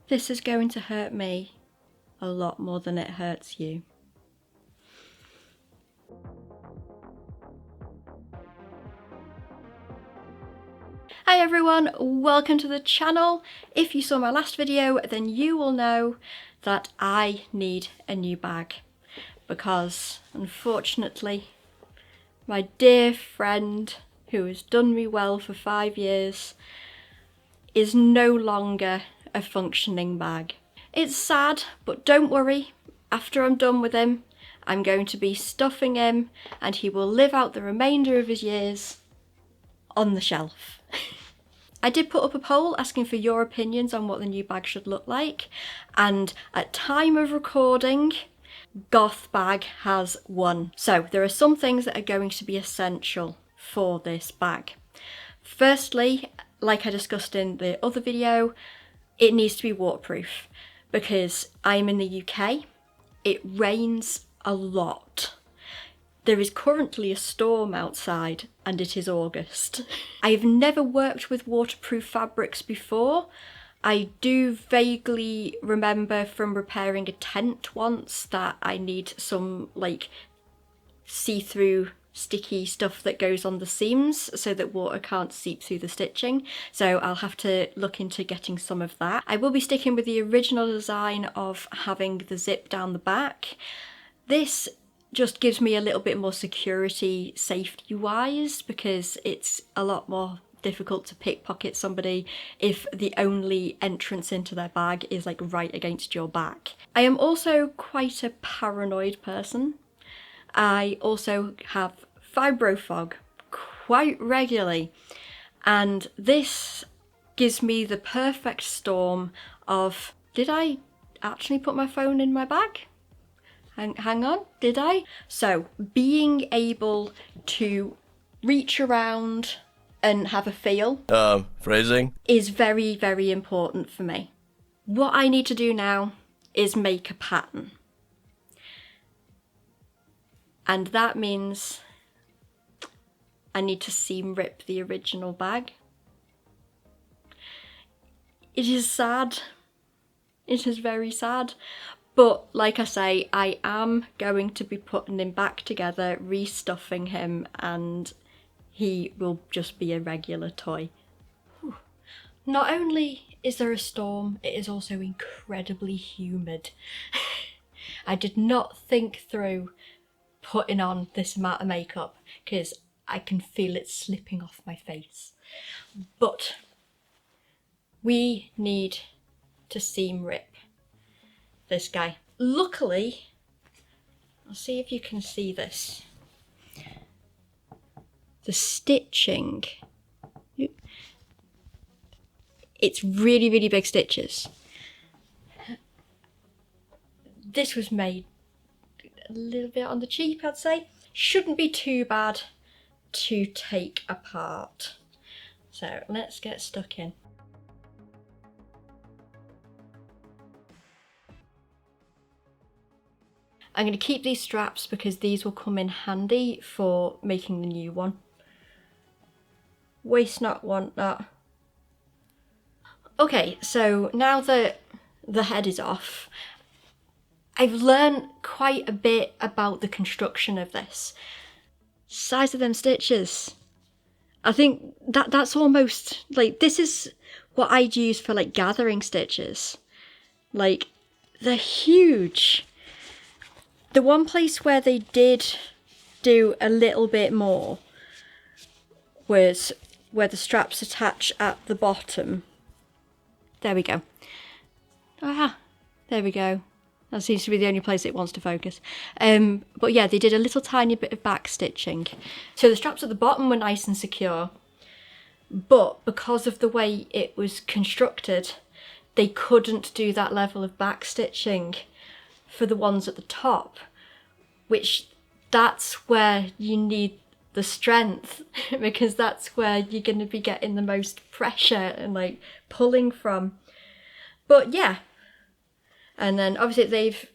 This is going to hurt me a lot more than it hurts you. Hi everyone, welcome to the channel. If you saw my last video, then you will know that I need a new bag because unfortunately my dear friend who has done me well for 5 years is no longer a functioning bag. It's sad, but don't worry, after I'm done with him, I'm going to be stuffing him and he will live out the remainder of his years on the shelf. I did put up a poll asking for your opinions on what the new bag should look like, and at time of recording, Goth bag has won. So there are some things that are going to be essential for this bag. Firstly, like I discussed in the other video, it needs to be waterproof because I'm in the UK. It rains a lot. There is currently a storm outside and it is August. I've never worked with waterproof fabrics before. I do vaguely remember from repairing a tent once that I need some like see-through sticky stuff that goes on the seams so that water can't seep through the stitching. So I'll have to look into getting some of that. I will be sticking with the original design of having the zip down the back. This just gives me a little bit more security safety wise because it's a lot more difficult to pickpocket somebody if the only entrance into their bag is like right against your back. I am also quite a paranoid person. I also have fibrofog quite regularly, and this gives me the perfect storm of, did I actually put my phone in my bag? Hang on, did I? So being able to reach around and have a feel phrasing is very, very important for me. What I need to do now is make a pattern. And that means I need to seam rip the original bag. It is sad. It is very sad. But like I say, I am going to be putting him back together, restuffing him, and he will just be a regular toy. Whew. Not only is there a storm, it is also incredibly humid. I did not think through putting on this amount of makeup because I can feel it slipping off my face. But we need to seam rip this guy. Luckily, I'll see if you can see this. The stitching, it's really, really big stitches. This was made a little bit on the cheap, I'd say. Shouldn't be too bad to take apart. So let's get stuck in. I'm going to keep these straps because these will come in handy for making the new one. Waste not, want not. Okay, so now that the head is off, I've learned quite a bit about the construction of this. Size of them stitches. I think that's almost like, this is what I'd use for like gathering stitches. Like, they're huge. The one place where they did do a little bit more was where the straps attach at the bottom. There we go. Ah, there we go. That seems to be the only place it wants to focus. But yeah, they did a little tiny bit of back stitching. So the straps at the bottom were nice and secure, but because of the way it was constructed, they couldn't do that level of back stitching for the ones at the top, which that's where you need the strength because that's where you're going to be getting the most pressure and like pulling from. But yeah, and then obviously they've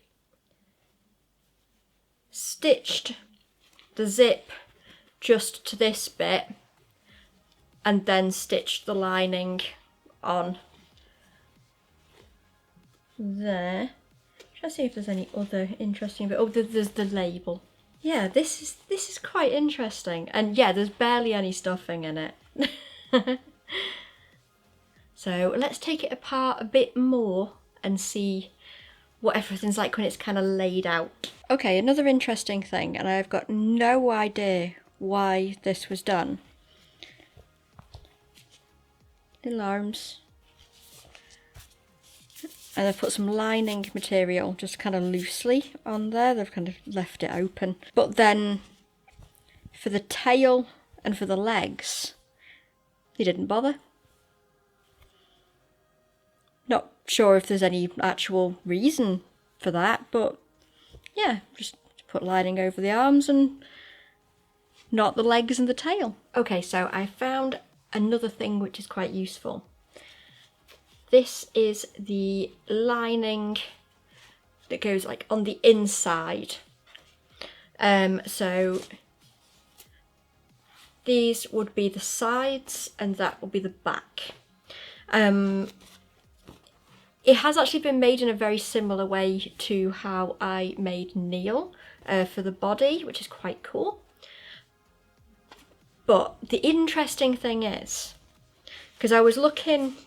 stitched the zip just to this bit and then stitched the lining on. there. Try to see if there's any other interesting bit. Oh, there's the label. Yeah, this is quite interesting. And yeah, there's barely any stuffing in it. So let's take it apart a bit more and see what everything's like when it's kind of laid out. Okay, another interesting thing, and I've got no idea why this was done. Little arms. And I've put some lining material just kind of loosely on there. They've kind of left it open. But then for the tail and for the legs, they didn't bother. Not sure if there's any actual reason for that, but yeah, just put lining over the arms and not the legs and the tail. Okay, so I found another thing which is quite useful. This is the lining that goes like on the inside. So these would be the sides and that would be the back. It has actually been made in a very similar way to how I made Neil for the body, which is quite cool. But the interesting thing is, because I was looking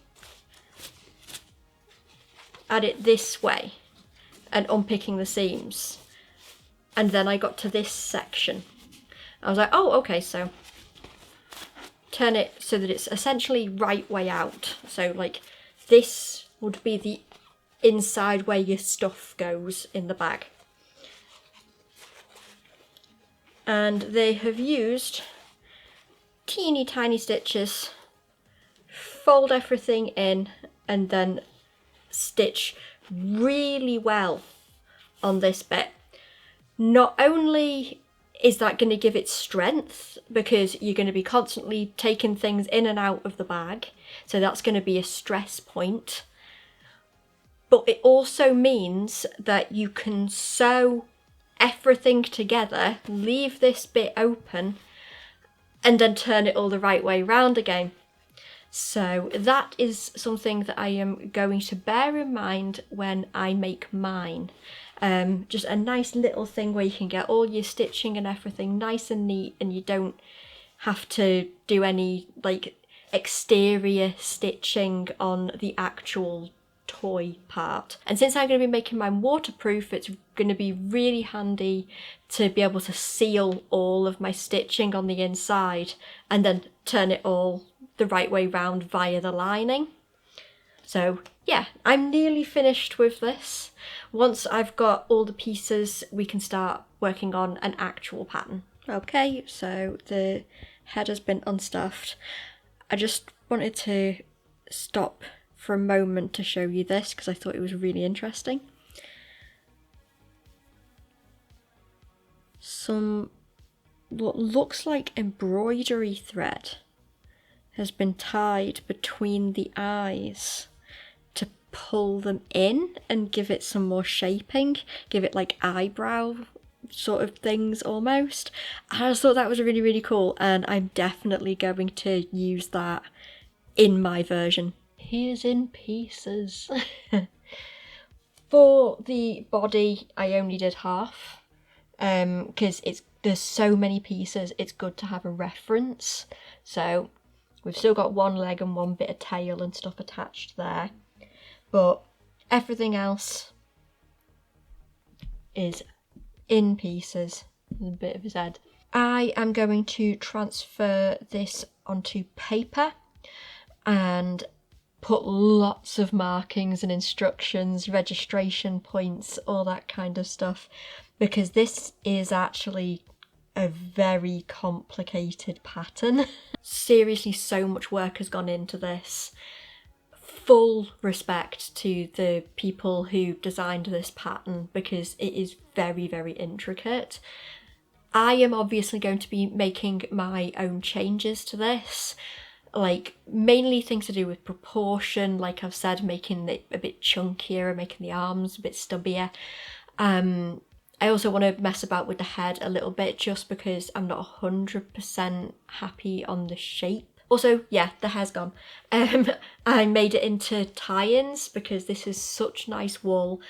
at it this way and unpicking the seams, and then I got to this section. I was like, oh, okay, so turn it so that it's essentially right way out. So like this would be the inside where your stuff goes in the bag. And they have used teeny tiny stitches, fold everything in, and then stitch really well on this bit. Not only is that going to give it strength, because you're going to be constantly taking things in and out of the bag, so that's going to be a stress point, but it also means that you can sew everything together, leave this bit open, and then turn it all the right way round again. So that is something that I am going to bear in mind when I make mine. Just a nice little thing where you can get all your stitching and everything nice and neat, and you don't have to do any like exterior stitching on the actual toy part. And since I'm going to be making mine waterproof, it's going to be really handy to be able to seal all of my stitching on the inside and then turn it all the right way round via the lining. So yeah, I'm nearly finished with this. Once I've got all the pieces, we can start working on an actual pattern. Okay, so the head has been unstuffed. I just wanted to stop for a moment to show you this because I thought it was really interesting. Some what looks like embroidery thread has been tied between the eyes to pull them in and give it some more shaping, give it like eyebrow sort of things almost. I just thought that was really, really cool, and I'm definitely going to use that in my version. Here's in pieces. For the body, I only did half, because there's so many pieces, it's good to have a reference. So we've still got one leg and one bit of tail and stuff attached there, but everything else is in pieces. There's a bit of his head. I am going to transfer this onto paper and put lots of markings and instructions, registration points, all that kind of stuff, because this is actually a very complicated pattern. Seriously, so much work has gone into this. Full respect to the people who designed this pattern because it is very, very intricate. I am obviously going to be making my own changes to this, like mainly things to do with proportion, like I've said, making it a bit chunkier and making the arms a bit stubbier. I also want to mess about with the head a little bit just because I'm not 100% happy on the shape. Also, yeah, the hair's gone. I made it into tie-ins because this is such nice wool.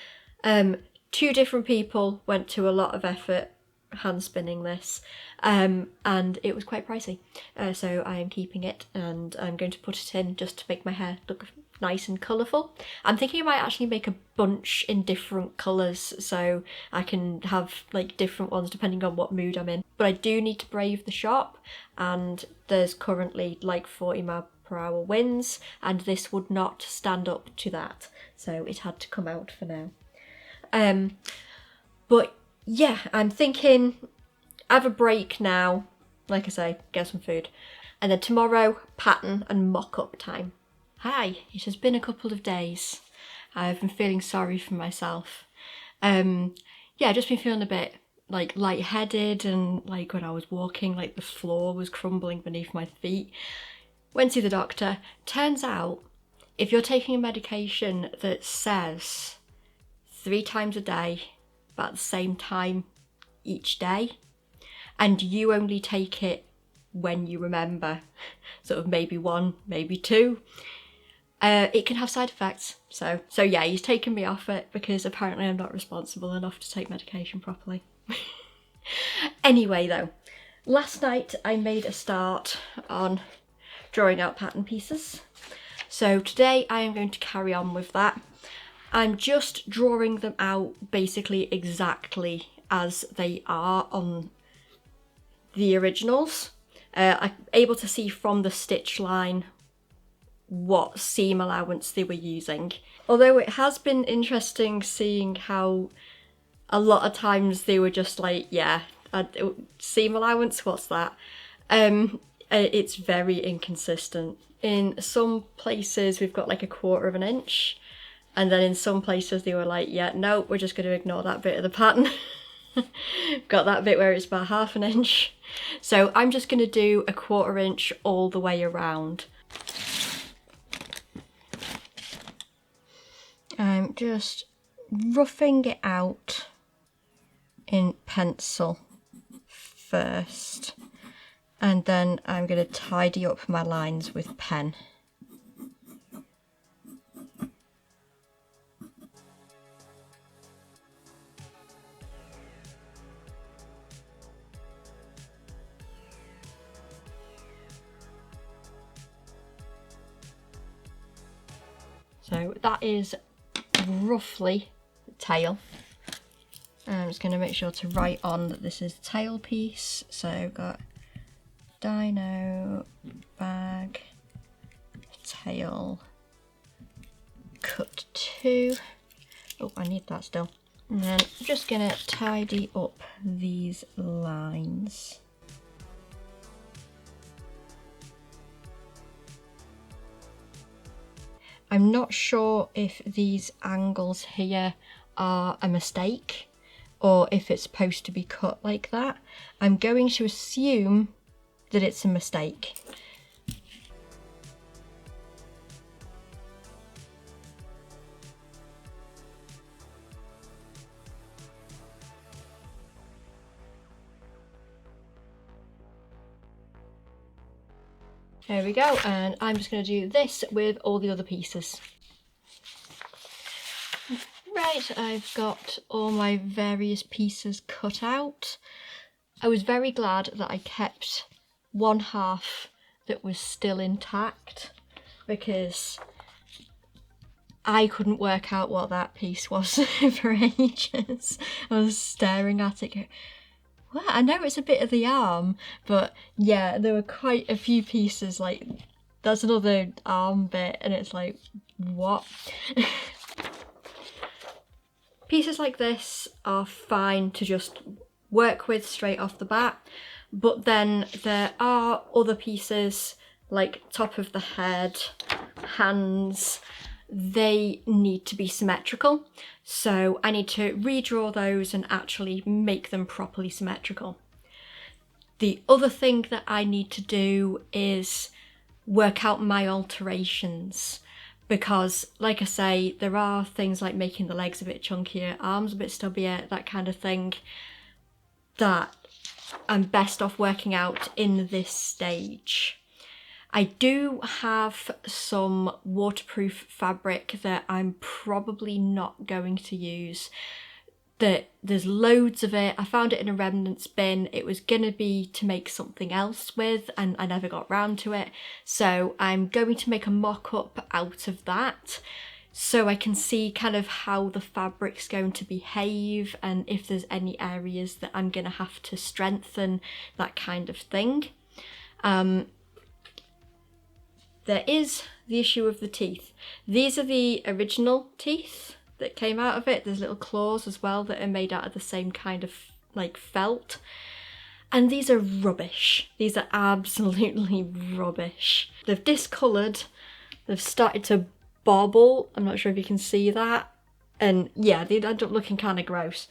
2 different people went to a lot of effort hand spinning this, and it was quite pricey. So I am keeping it, and I'm going to put it in just to make my hair look nice and colourful. I'm thinking I might actually make a bunch in different colours so I can have like different ones depending on what mood I'm in. But I do need to brave the shop, and there's currently like 40 mph winds, and this would not stand up to that, so it had to come out for now. But yeah, I'm thinking have a break now, like I say, get some food, and then tomorrow pattern and mock-up time. Hi, it has been a couple of days. I've been feeling sorry for myself. Yeah, I've just been feeling a bit like lightheaded, and like when I was walking, like the floor was crumbling beneath my feet. Went to the doctor. Turns out, if you're taking a medication that says 3 times a day, about the same time each day, and you only take it when you remember, sort of maybe 1, maybe 2, it can have side effects. So yeah, he's taken me off it because apparently I'm not responsible enough to take medication properly. Anyway though, last night I made a start on drawing out pattern pieces. So today I am going to carry on with that. I'm just drawing them out basically exactly as they are on the originals. I'm able to see from the stitch line what seam allowance they were using. Although it has been interesting seeing how a lot of times they were just like, yeah, seam allowance, what's that? It's very inconsistent. In some places we've got like 1/4 of an inch, and then in some places they were like, yeah, no, we're just going to ignore that bit of the pattern. Got that bit where it's about 1/2 inch. So I'm just going to do 1/4 inch all the way around. I'm just roughing it out in pencil first, and then I'm going to tidy up my lines with pen. So that is roughly the tail. I'm just going to make sure to write on that this is the tail piece. So I've got dino, bag, tail, cut 2. Oh, I need that still. And then I'm just going to tidy up these lines. I'm not sure if these angles here are a mistake or if it's supposed to be cut like that. I'm going to assume that it's a mistake. There we go, and I'm just going to do this with all the other pieces. Right, I've got all my various pieces cut out. I was very glad that I kept 1/2 that was still intact, because I couldn't work out what that piece was for ages. I was staring at it going, well, I know it's a bit of the arm, but yeah, there were quite a few pieces, like, that's another arm bit, and it's like, what? Pieces like this are fine to just work with straight off the bat, but then there are other pieces, like top of the head, hands, they need to be symmetrical. So I need to redraw those and actually make them properly symmetrical. The other thing that I need to do is work out my alterations, because like I say, there are things like making the legs a bit chunkier, arms a bit stubbier, that kind of thing, that I'm best off working out in this stage. I do have some waterproof fabric that I'm probably not going to use. There's loads of it. I found it in a remnants bin. It was gonna be to make something else with, and I never got round to it. So I'm going to make a mock-up out of that, so I can see kind of how the fabric's going to behave and if there's any areas that I'm gonna have to strengthen, that kind of thing. There is the issue of the teeth. These are the original teeth that came out of it. There's little claws as well that are made out of the same kind of like felt. And these are rubbish. These are absolutely rubbish. They've discoloured, they've started to bobble. I'm not sure if you can see that. And yeah, they end up looking kind of gross.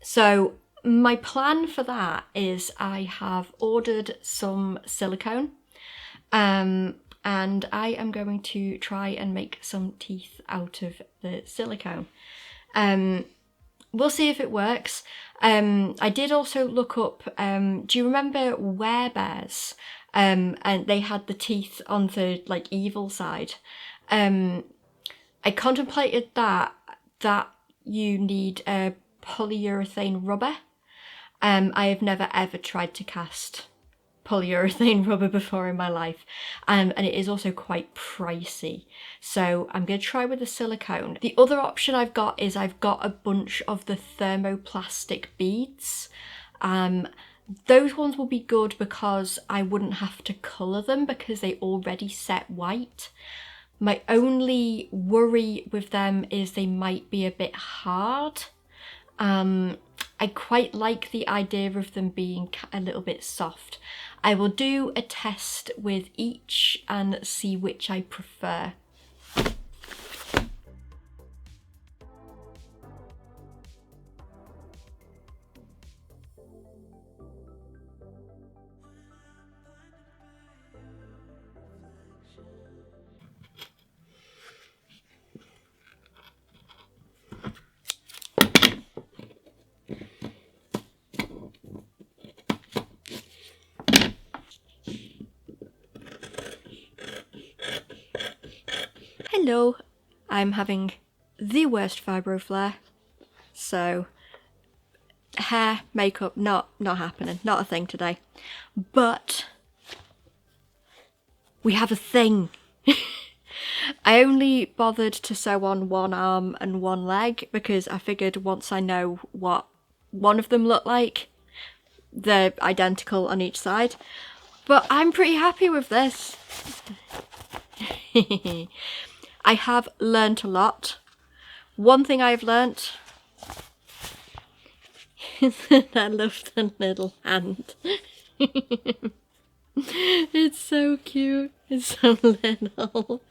So my plan for that is I have ordered some silicone. And I am going to try and make some teeth out of the silicone. We'll see if it works. I did also look up, do you remember werebears? And they had the teeth on the like evil side. I contemplated that you need a polyurethane rubber. I have never ever tried to cast polyurethane rubber before in my life, and it is also quite pricey, so I'm going to try with the silicone. The other option I've got is I've got a bunch of the thermoplastic beads. Those ones will be good because I wouldn't have to colour them because they already set white. My only worry with them is they might be a bit hard. I quite like the idea of them being a little bit soft. I will do a test with each and see which I prefer. Hello, I'm having the worst fibro flare, so hair, makeup, not happening, not a thing today. But we have a thing. I only bothered to sew on one arm and one leg because I figured once I know what one of them looked like, they're identical on each side. But I'm pretty happy with this. I have learnt a lot. One thing I've learnt is that I love the little hand. It's so cute. It's so little.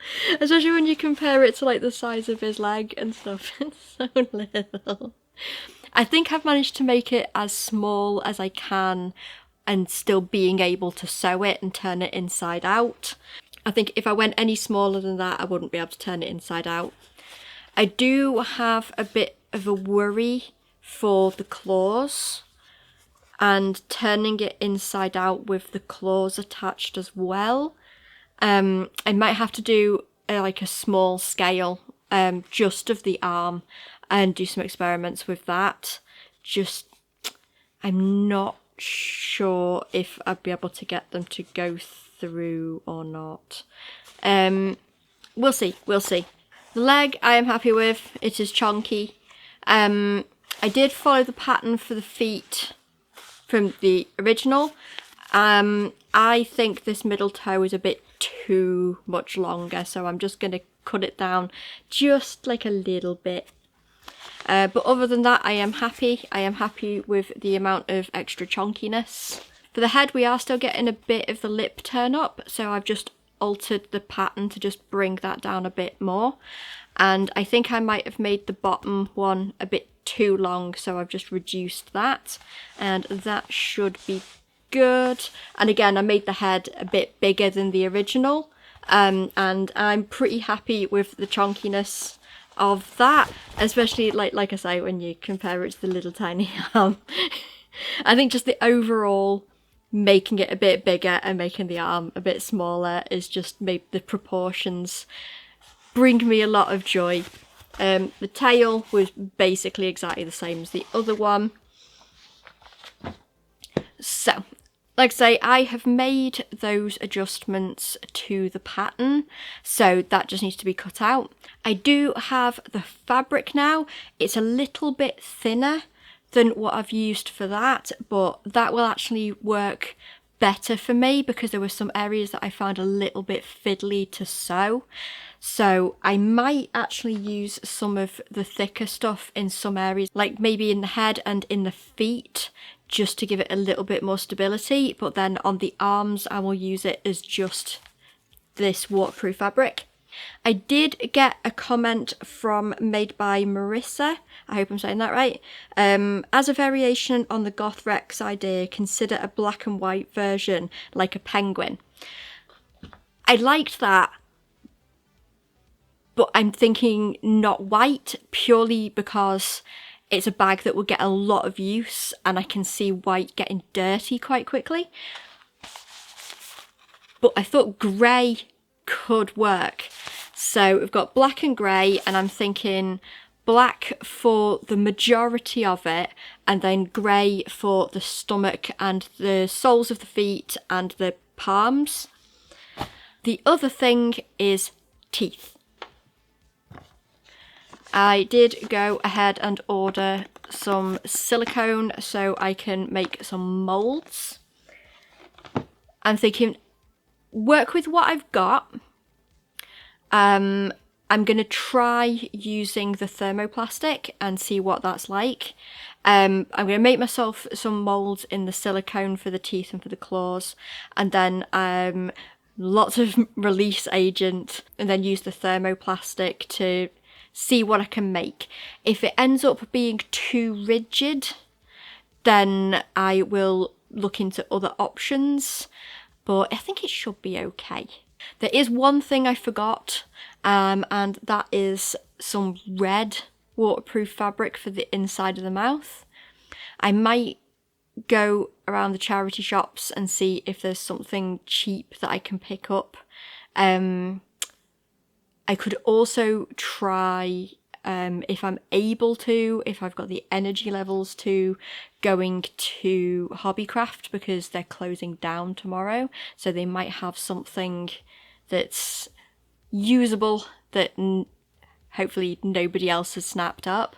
Especially when you compare it to like the size of his leg and stuff. It's so little. I think I've managed to make it as small as I can and still being able to sew it and turn it inside out. I think if I went any smaller than that, I wouldn't be able to turn it inside out. I do have a bit of a worry for the claws and turning it inside out with the claws attached as well. I might have to do like a small scale just of the arm and do some experiments with that. I'm not sure if I'd be able to get them to go through or not. We'll see. The leg I am happy with. It is chunky. I did follow the pattern for the feet from the original. I think this middle toe is a bit too much longer, so I'm just going to cut it down just like a little bit. But other than that, I am happy. I am happy with the amount of extra chunkiness. For the head, we are still getting a bit of the lip turn up, so I've just altered the pattern to just bring that down a bit more. And I think I might have made the bottom one a bit too long, so I've just reduced that. And that should be good. And again, I made the head a bit bigger than the original. And I'm pretty happy with the chunkiness of that, especially like I say, when you compare it to the little tiny arm. I think just the overall making it a bit bigger and making the arm a bit smaller is just made the proportions bring me a lot of joy. The tail was basically exactly the same as the other one. So, like I say, I have made those adjustments to the pattern, so that just needs to be cut out. I do have the fabric now. It's a little bit thinner than what I've used for that, but that will actually work better for me because there were some areas that I found a little bit fiddly to sew. So I might actually use some of the thicker stuff in some areas, like maybe in the head and in the feet, just to give it a little bit more stability. But then on the arms, I will use it as just this waterproof fabric. I did get a comment from Made by Marissa, I hope I'm saying that right. As a variation on the Goth Rex idea, consider a black and white version like a penguin. I liked that, but I'm thinking not white purely because it's a bag that will get a lot of use and I can see white getting dirty quite quickly. But I thought grey could work. So we've got black and grey, and I'm thinking black for the majority of it and then grey for the stomach and the soles of the feet and the palms. The other thing is teeth. I did go ahead and order some silicone so I can make some moulds. I'm thinking, work with what I've got. I'm going to try using the thermoplastic and see what that's like. I'm going to make myself some moulds in the silicone for the teeth and for the claws, and then lots of release agent, and then use the thermoplastic to see what I can make. If it ends up being too rigid, then I will look into other options, but I think it should be okay. There is one thing I forgot, and that is some red waterproof fabric for the inside of the mouth. I might go around the charity shops and see if there's something cheap that I can pick up. I could also try, if I'm able to, if I've got the energy levels to, going to Hobbycraft because they're closing down tomorrow. So they might have something that's usable that hopefully nobody else has snapped up.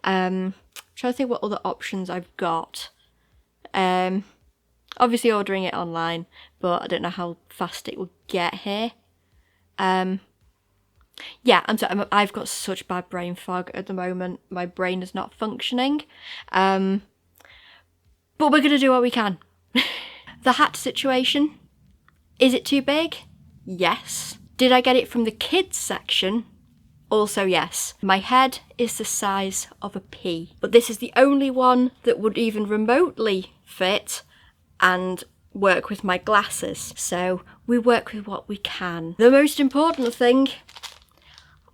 Trying to think what other options I've got. Obviously ordering it online, but I don't know how fast it will get here. Yeah, I've got such bad brain fog at the moment. My brain is not functioning. But we're going to do what we can. The hat situation. Is it too big? Yes. Did I get it from the kids section? Also yes. My head is the size of a pea, but this is the only one that would even remotely fit and work with my glasses. So we work with what we can. The most important thing,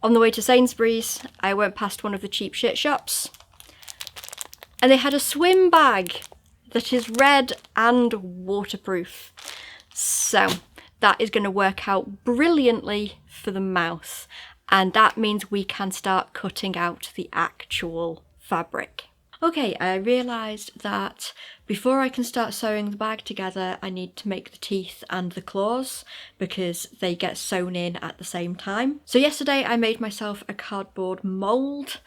on the way to Sainsbury's, I went past one of the cheap shit shops and they had a swim bag that is red and waterproof. So that is going to work out brilliantly for the mouth, and that means we can start cutting out the actual fabric. Okay, I realised that before I can start sewing the bag together, I need to make the teeth and the claws because they get sewn in at the same time. So yesterday I made myself a cardboard mould,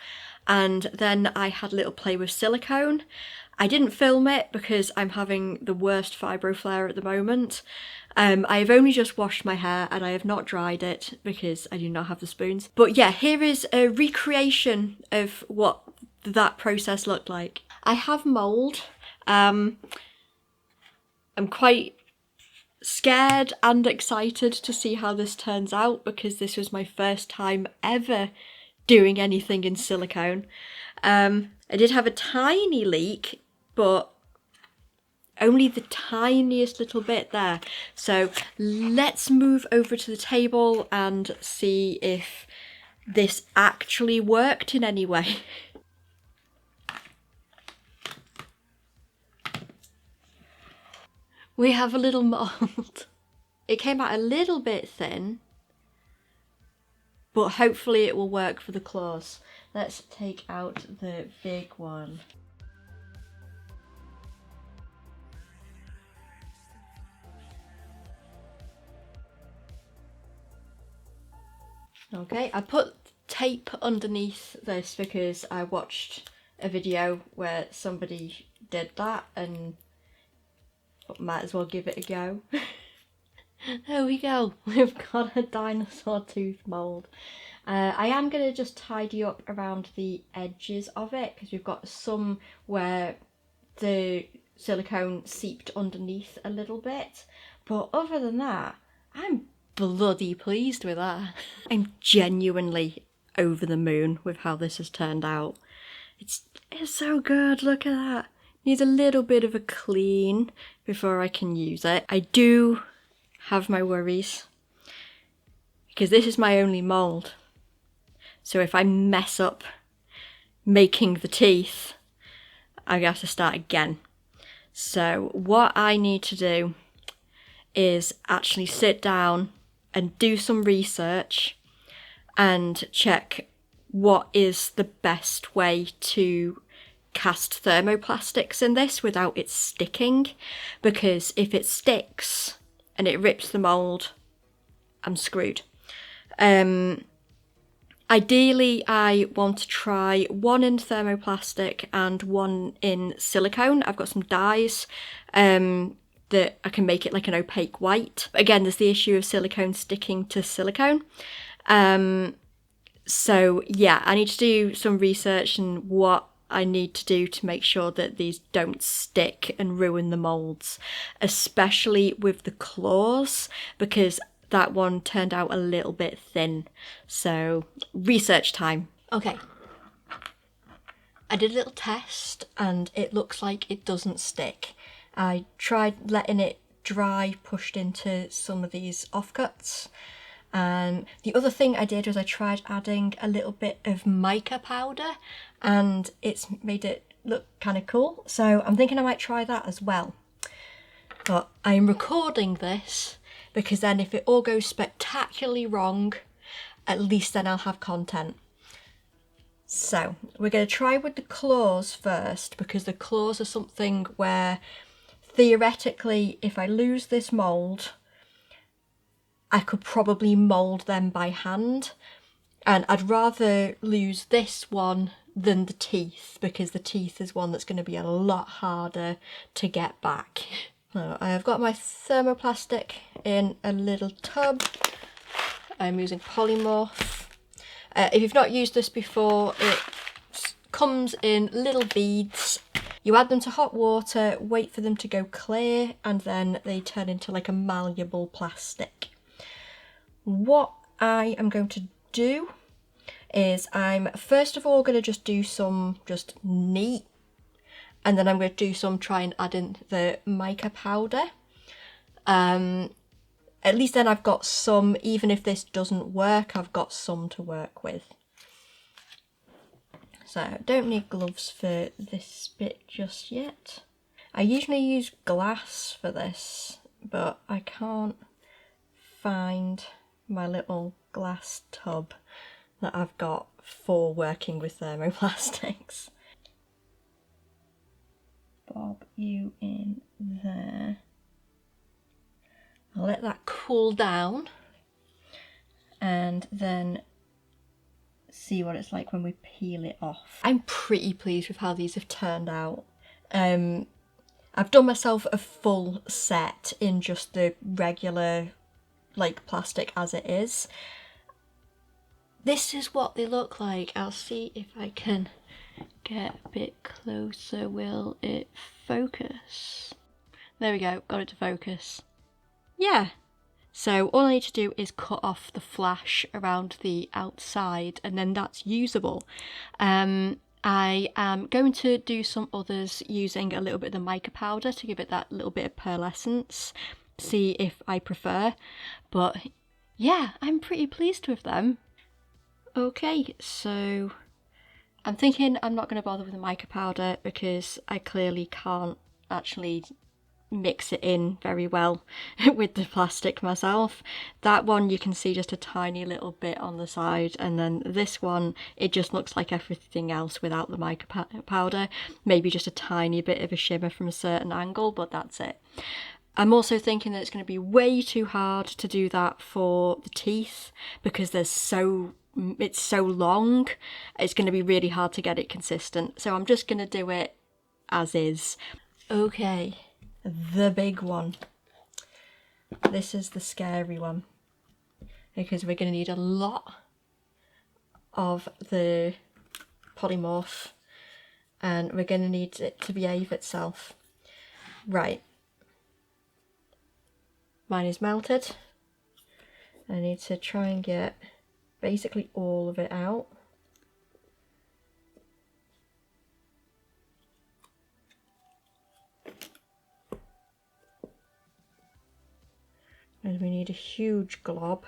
and then I had a little play with silicone. I didn't film it because I'm having the worst fibro flare at the moment. I've only just washed my hair and I have not dried it because I do not have the spoons. But yeah, here is a recreation of what that process looked like. I have mould. I'm quite scared and excited to see how this turns out because this was my first time ever doing anything in silicone. I did have a tiny leak, but only the tiniest little bit there. So let's move over to the table and see if this actually worked in any way. we have a little mould. It came out a little bit thin, but hopefully it will work for the claws. Let's take out the big one. Okay, I put tape underneath this because I watched a video where somebody did that and might as well give it a go. There we go, we've got a dinosaur tooth mould. I am going to just tidy up around the edges of it because we've got some where the silicone seeped underneath a little bit, but other than that, I'm bloody pleased with that. I'm genuinely over the moon with how this has turned out. It's so good, look at that. Needs a little bit of a clean before I can use it. I do have my worries because this is my only mould. So if I mess up making the teeth, I have to start again. So what I need to do is actually sit down and do some research and check what is the best way to cast thermoplastics in this without it sticking, because if it sticks and it rips the mould, I'm screwed. Ideally, I want to try one in thermoplastic and one in silicone. I've got some dyes that I can make it like an opaque white. Again, there's the issue of silicone sticking to silicone. So yeah, I need to do some research and what I need to do to make sure that these don't stick and ruin the moulds, especially with the claws, because that one turned out a little bit thin. So research time. Okay, I did a little test and it looks like it doesn't stick. I tried letting it dry, pushed into some of these offcuts. And the other thing I did was I tried adding a little bit of mica powder and it's made it look kind of cool. So I'm thinking I might try that as well. But I'm recording this because then if it all goes spectacularly wrong, at least then I'll have content. So we're going to try with the claws first, because the claws are something where theoretically if I lose this mould, I could probably mould them by hand, and I'd rather lose this one than the teeth, because the teeth is one that's going to be a lot harder to get back. So I have got my thermoplastic in a little tub. I'm using polymorph. If you've not used this before, it comes in little beads. You add them to hot water, wait for them to go clear, and then they turn into like a malleable plastic. What I am going to do is I'm first of all going to just do some just neat, and then I'm going to do some try and add in the mica powder. At least then I've got some, even if this doesn't work, I've got some to work with. So I don't need gloves for this bit just yet. I usually use glass for this, but I can't find my little glass tub that I've got for working with thermoplastics. Bob you in there. I'll let that cool down and then see what it's like when we peel it off. I'm pretty pleased with how these have turned out. I've done myself a full set in just the regular like plastic as it is. This is what they look like. I'll see if I can get a bit closer. Will it focus? There we go, got it to focus. Yeah, so all I need to do is cut off the flash around the outside and then that's usable. I am going to do some others using a little bit of the mica powder to give it that little bit of pearlescence, see if I prefer, but yeah, I'm pretty pleased with them. Okay, so I'm thinking I'm not going to bother with the mica powder because I clearly can't actually mix it in very well with the plastic myself. That one you can see just a tiny little bit on the side, and then this one, it just looks like everything else without the mica powder. Maybe just a tiny bit of a shimmer from a certain angle, but that's it. I'm also thinking that it's going to be way too hard to do that for the teeth because it's so long. It's going to be really hard to get it consistent. So I'm just going to do it as is. Okay, the big one. This is the scary one because we're going to need a lot of the polymorph and we're going to need it to behave itself. Right. Mine is melted. I need to try and get basically all of it out. And we need a huge glob.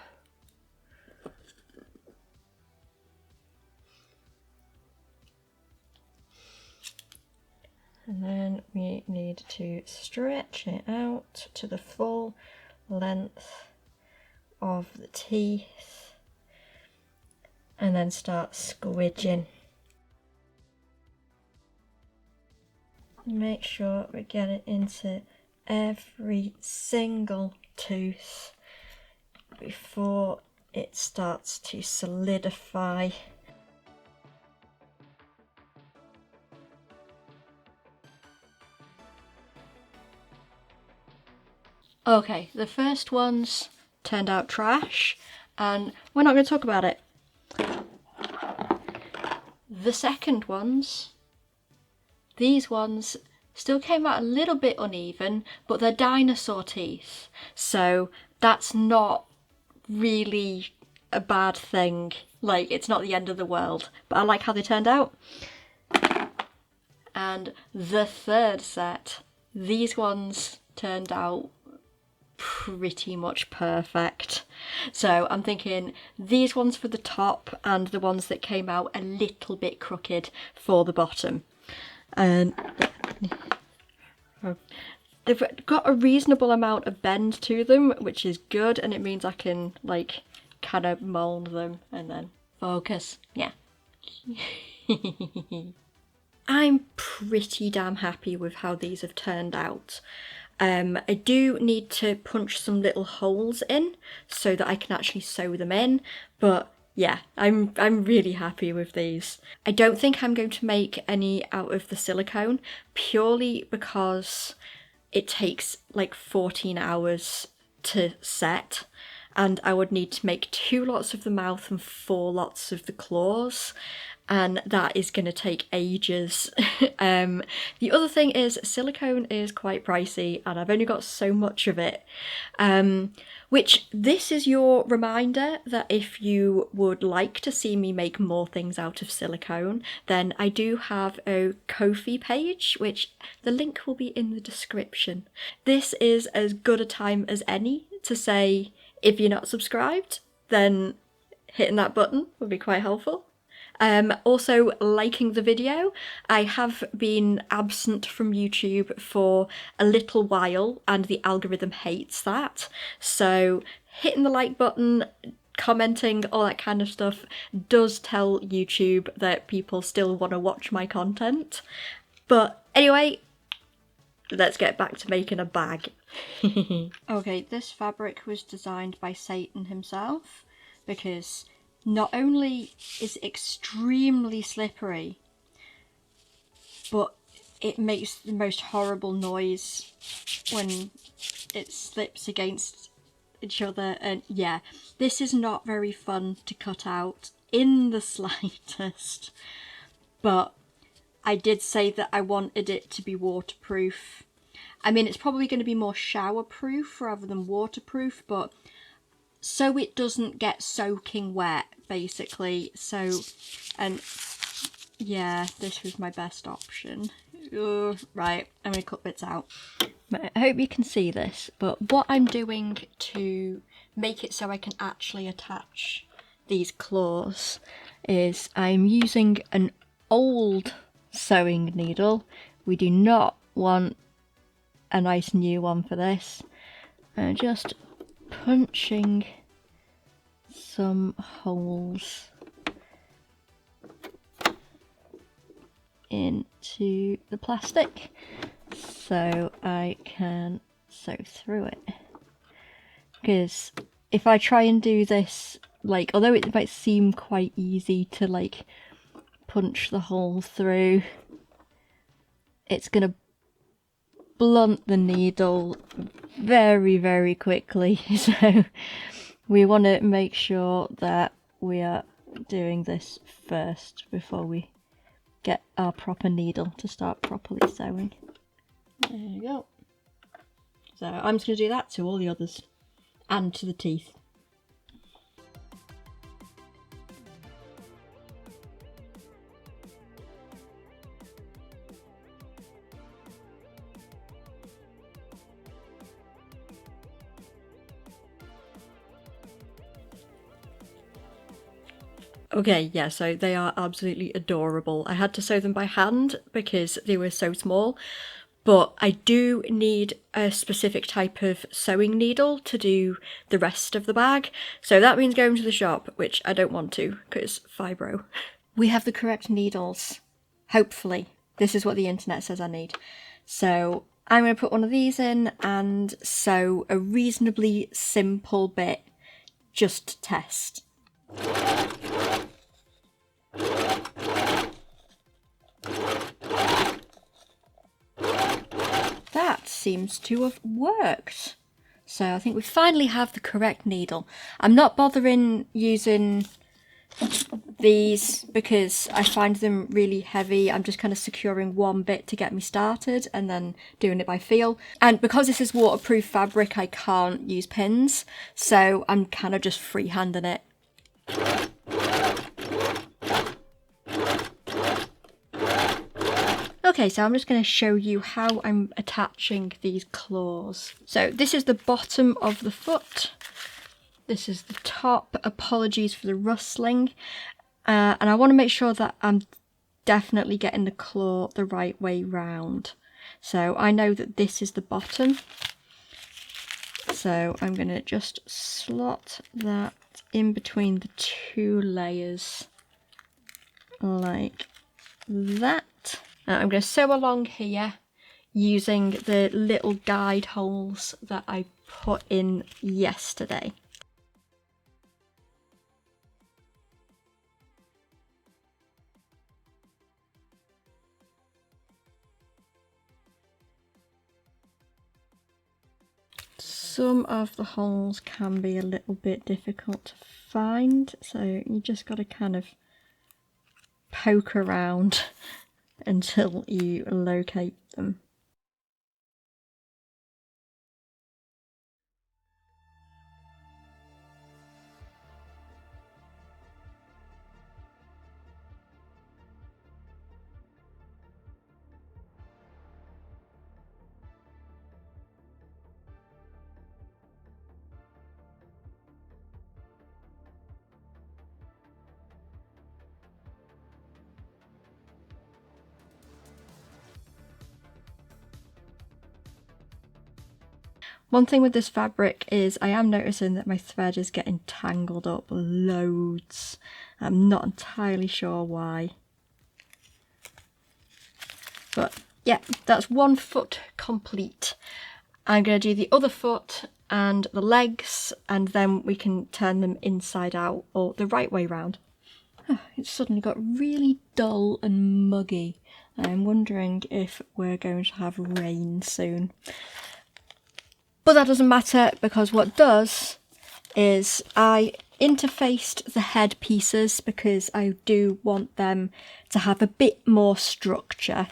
And then we need to stretch it out to the full length of the teeth and then start squidging. Make sure we get it into every single tooth before it starts to solidify. Okay, the first ones turned out trash and we're not going to talk about it. The second ones, these ones still came out a little bit uneven, but they're dinosaur teeth, so that's not really a bad thing. Like, it's not the end of the world, but I like how they turned out. And the third set, these ones turned out pretty much perfect. So I'm thinking these ones for the top and the ones that came out a little bit crooked for the bottom. And they've got a reasonable amount of bend to them, which is good, and it means I can like kind of mold them and then focus. Yeah. I'm pretty damn happy with how these have turned out. I do need to punch some little holes in so that I can actually sew them in, but yeah, I'm really happy with these. I don't think I'm going to make any out of the silicone purely because it takes like 14 hours to set, and I would need to make 2 lots of the mouth and 4 lots of the claws, and that is going to take ages. The other thing is silicone is quite pricey and I've only got so much of it, which this is your reminder that if you would like to see me make more things out of silicone, then I do have a Ko-fi page, which the link will be in the description. This is as good a time as any to say, if you're not subscribed, then hitting that button would be quite helpful. Also liking the video. I have been absent from YouTube for a little while and the algorithm hates that. So hitting the like button, commenting, all that kind of stuff does tell YouTube that people still want to watch my content. But anyway, let's get back to making a bag. Okay, this fabric was designed by Satan himself because not only is it extremely slippery, but it makes the most horrible noise when it slips against each other, and yeah, this is not very fun to cut out in the slightest. But I did say that I wanted it to be waterproof. I mean, it's probably going to be more showerproof rather than waterproof, but so it doesn't get soaking wet, basically. So, and yeah, this was my best option. Right, I'm going to cut bits out. I hope you can see this, but what I'm doing to make it so I can actually attach these claws is I'm using an old sewing needle. We do not want a nice new one for this. And just punching some holes into the plastic so I can sew through it. Because if I try and do this, like, although it might seem quite easy to like punch the hole through, it's gonna blunt the needle very, very quickly. So we want to make sure that we are doing this first before we get our proper needle to start properly sewing. There you go. So I'm just going to do that to all the others and to the teeth. Okay, yeah, so they are absolutely adorable. I had to sew them by hand because they were so small, but I do need a specific type of sewing needle to do the rest of the bag. So that means going to the shop, which I don't want to because fibro. We have the correct needles, hopefully. This is what the internet says I need. So I'm going to put one of these in and sew a reasonably simple bit just to test. That seems to have worked. So I think we finally have the correct needle. I'm not bothering using these because I find them really heavy. I'm just kind of securing one bit to get me started and then doing it by feel. And because this is waterproof fabric, I can't use pins. So I'm kind of just freehanding it. Okay, so I'm just going to show you how I'm attaching these claws. So this is the bottom of the foot. This is the top. Apologies for the rustling. And I want to make sure that I'm definitely getting the claw the right way round. So I know that this is the bottom. So I'm going to just slot that in between the two layers like that. I'm going to sew along here using the little guide holes that I put in yesterday. Some of the holes can be a little bit difficult to find, so you just got to kind of poke around until you locate them. One thing with this fabric is I am noticing that my thread is getting tangled up loads. I'm not entirely sure why. But yeah, that's one foot complete. I'm going to do the other foot and the legs, and then we can turn them inside out or the right way round. It's suddenly got really dull and muggy. I'm wondering if we're going to have rain soon. But that doesn't matter, because what does is I interfaced the head pieces because I do want them to have a bit more structure.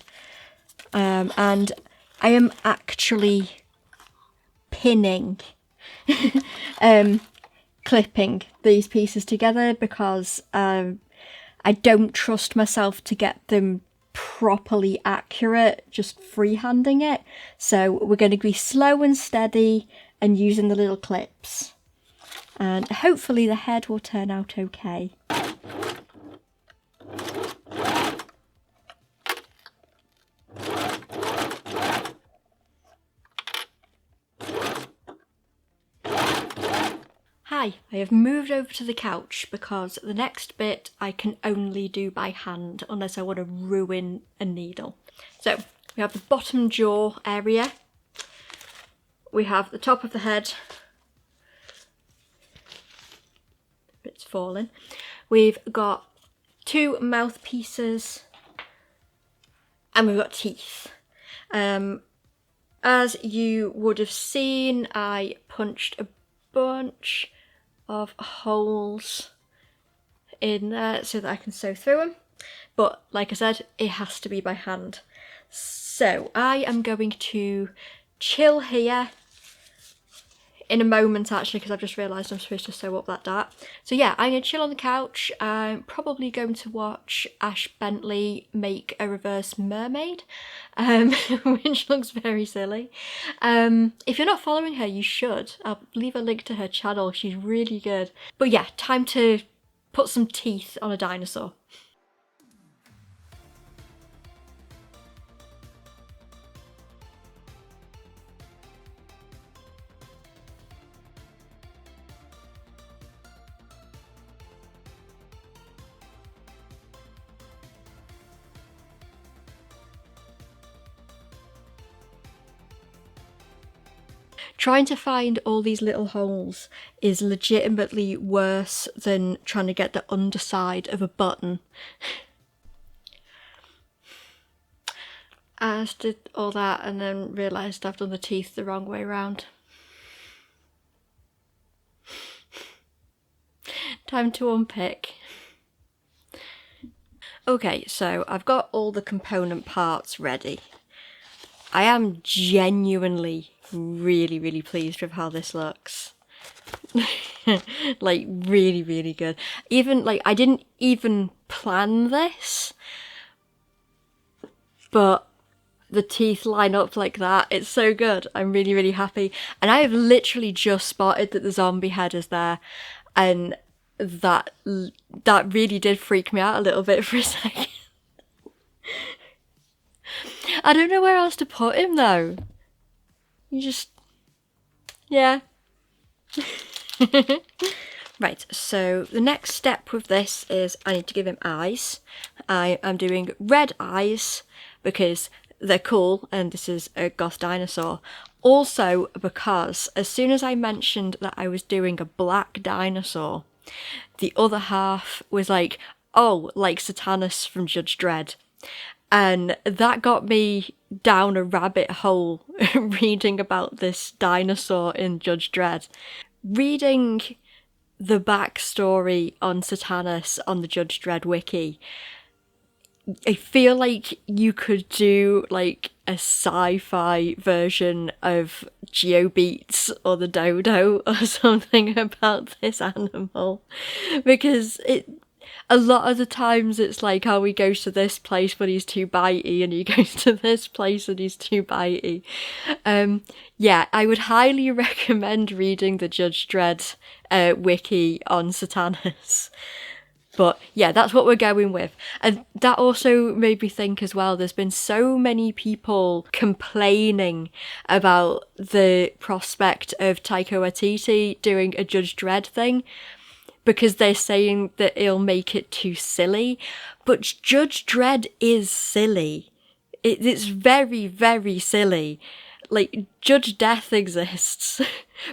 And I am actually pinning, clipping these pieces together because I don't trust myself to get them properly accurate just freehanding it. So we're going to be slow and steady and using the little clips, and hopefully the head will turn out okay. I have moved over to the couch because the next bit I can only do by hand unless I want to ruin a needle. So we have the bottom jaw area, we have the top of the head, bits falling, we've got 2 mouthpieces, and we've got teeth. As you would have seen, I punched a bunch of holes in there so that I can sew through them, but like I said, it has to be by hand. So I am going to chill here in a moment, actually, because I've just realised I'm supposed to sew up that dart. So yeah, I'm going to chill on the couch. I'm probably going to watch Ash Bentley make a reverse mermaid, which looks very silly. If you're not following her, you should. I'll leave a link to her channel. She's really good. But yeah, time to put some teeth on a dinosaur. Trying to find all these little holes is legitimately worse than trying to get the underside of a button. I just did all that and then realised I've done the teeth the wrong way around. Time to unpick. Okay, so I've got all the component parts ready. I am genuinely really pleased with how this looks. Like really good. Even like I didn't even plan this, but the teeth line up like that. It's so good. I'm really happy. And I have literally just spotted that the zombie head is there, and that really did freak me out a little bit for a second. I don't know where else to put him though. You just, yeah. Right, so the next step with this is I need to give him eyes. I am doing red eyes because they're cool and this is a goth dinosaur. Also because as soon as I mentioned that I was doing a black dinosaur, the other half was like, oh, like Satanus from Judge Dredd. And that got me down a rabbit hole reading about this dinosaur in Judge Dredd. Reading the backstory on Satanus on the Judge Dredd wiki, I feel like you could do like a sci-fi version of GeoBeats or the Dodo or something about this animal, because a lot of the times it's like, oh, he goes to this place but he's too bitey, and he goes to this place and he's too bitey. Yeah, I would highly recommend reading the Judge Dredd wiki on Satanus. But yeah, that's what we're going with. And that also made me think as well, there's been so many people complaining about the prospect of Taika Waititi doing a Judge Dredd thing, because they're saying that it'll make it too silly. But Judge Dredd is silly. It's very silly. Like, Judge Death exists.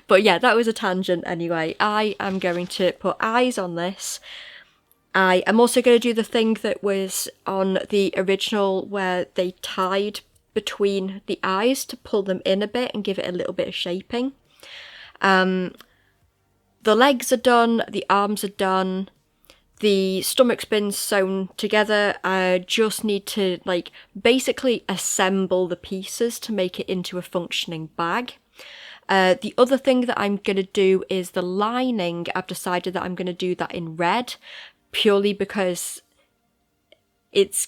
But yeah, that was a tangent anyway. I am going to put eyes on this. I am also going to do the thing that was on the original where they tied between the eyes to pull them in a bit and give it a little bit of shaping. The legs are done, the arms are done, the stomach's been sewn together. I just need to like basically assemble the pieces to make it into a functioning bag. The other thing that I'm going to do is the lining. I've decided that I'm going to do that in red, purely because it's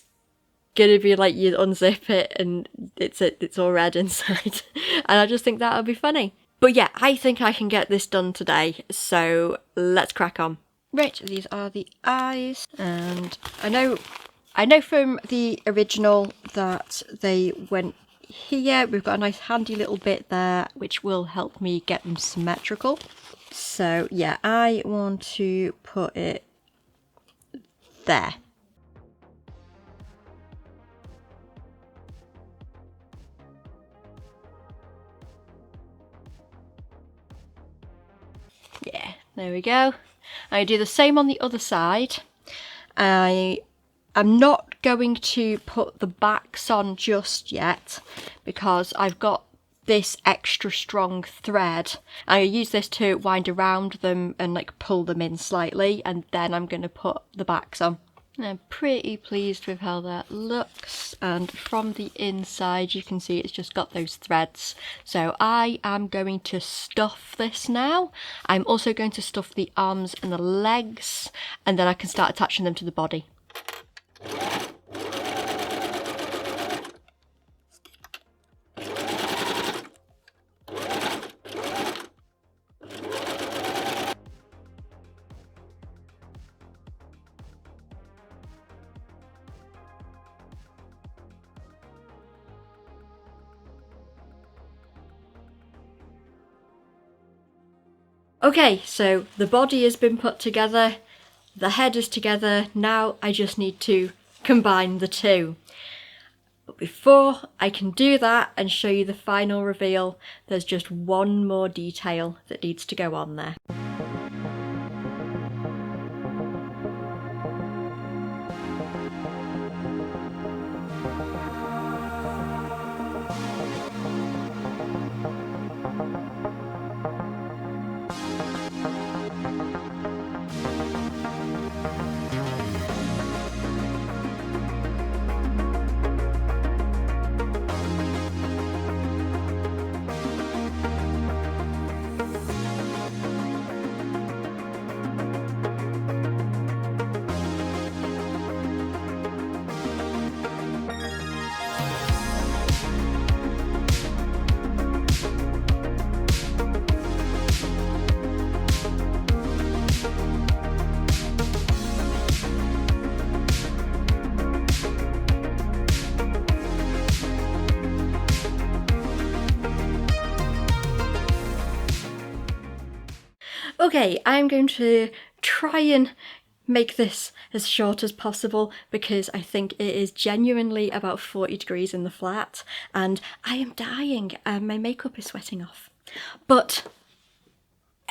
going to be like you unzip it and it's all red inside. And I just think that'll be funny. But yeah, I think I can get this done today, so let's crack on. Right, these are the eyes, and I know from the original that they went here. We've got a nice handy little bit there which will help me get them symmetrical. So yeah, I want to put it there. Yeah, there we go. I do the same on the other side. I'm not going to put the backs on just yet because I've got this extra strong thread. I use this to wind around them and like pull them in slightly, and then I'm going to put the backs on. I'm pretty pleased with how that looks, and from the inside you can see it's just got those threads. So I am going to stuff this now. I'm also going to stuff the arms and the legs, and then I can start attaching them to the body. Okay, so the body has been put together, the head is together, now I just need to combine the two. But before I can do that and show you the final reveal, there's just one more detail that needs to go on there. Okay, I'm going to try and make this as short as possible because I think it is genuinely about 40 degrees in the flat and I am dying and my makeup is sweating off. But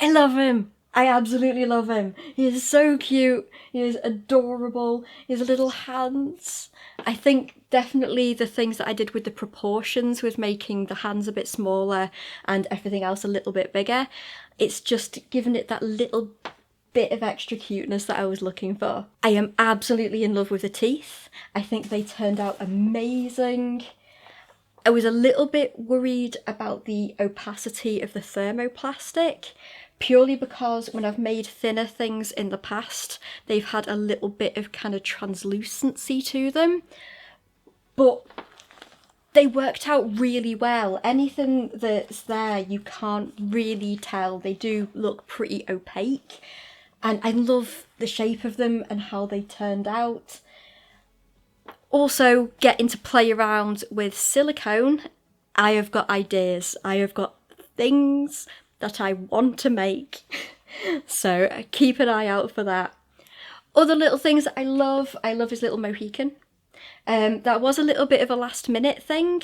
I love him. I absolutely love him. He is so cute. He is adorable. His little hands. I think definitely the things that I did with the proportions, with making the hands a bit smaller and everything else a little bit bigger, it's just given it that little bit of extra cuteness that I was looking for. I am absolutely in love with the teeth. I think they turned out amazing. I was a little bit worried about the opacity of the thermoplastic, purely because when I've made thinner things in the past, they've had a little bit of kind of translucency to them. But they worked out really well. Anything that's there, you can't really tell. They do look pretty opaque. And I love the shape of them and how they turned out. Also, getting to play around with silicone, I have got ideas. I have got things that I want to make. So keep an eye out for that. Other little things that I love his little Mohican. That was a little bit of a last minute thing.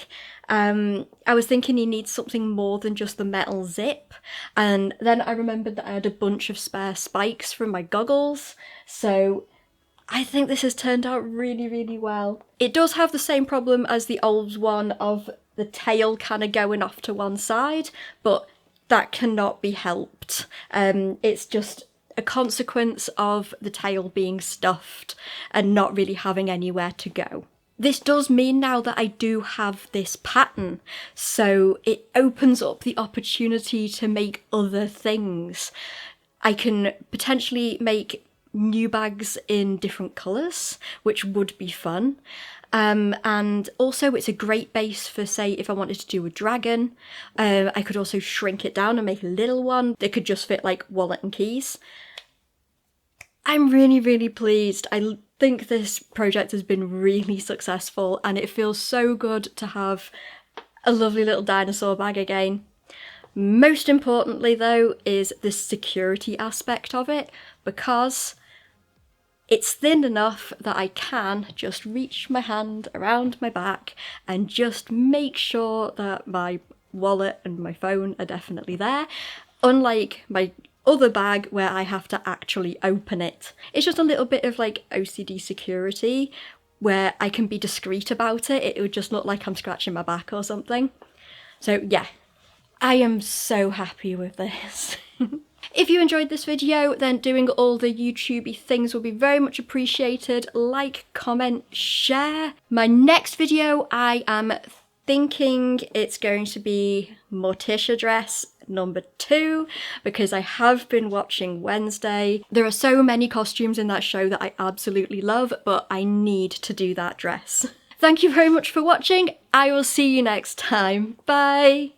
I was thinking he needs something more than just the metal zip, and then I remembered that I had a bunch of spare spikes from my goggles, so I think this has turned out really, really well. It does have the same problem as the old one of the tail kind of going off to one side, but that cannot be helped. It's just a consequence of the tail being stuffed and not really having anywhere to go. This does mean now that I do have this pattern, so it opens up the opportunity to make other things. I can potentially make new bags in different colours, which would be fun. And also it's a great base for, say, if I wanted to do a dragon. I could also shrink it down and make a little one that could just fit like wallet and keys. I'm really, really pleased. I think this project has been really successful and it feels so good to have a lovely little dinosaur bag again. Most importantly though is the security aspect of it, because it's thin enough that I can just reach my hand around my back and just make sure that my wallet and my phone are definitely there, unlike my other bag where I have to actually open it. It's just a little bit of like OCD security where I can be discreet about it. It would just look like I'm scratching my back or something. So yeah, I am so happy with this. If you enjoyed this video, then doing all the YouTubey things will be very much appreciated. Like, comment, share. My next video, I am thinking it's going to be Morticia dress number 2, because I have been watching Wednesday. There are so many costumes in that show that I absolutely love, but I need to do that dress. Thank you very much for watching. I will see you next time. Bye!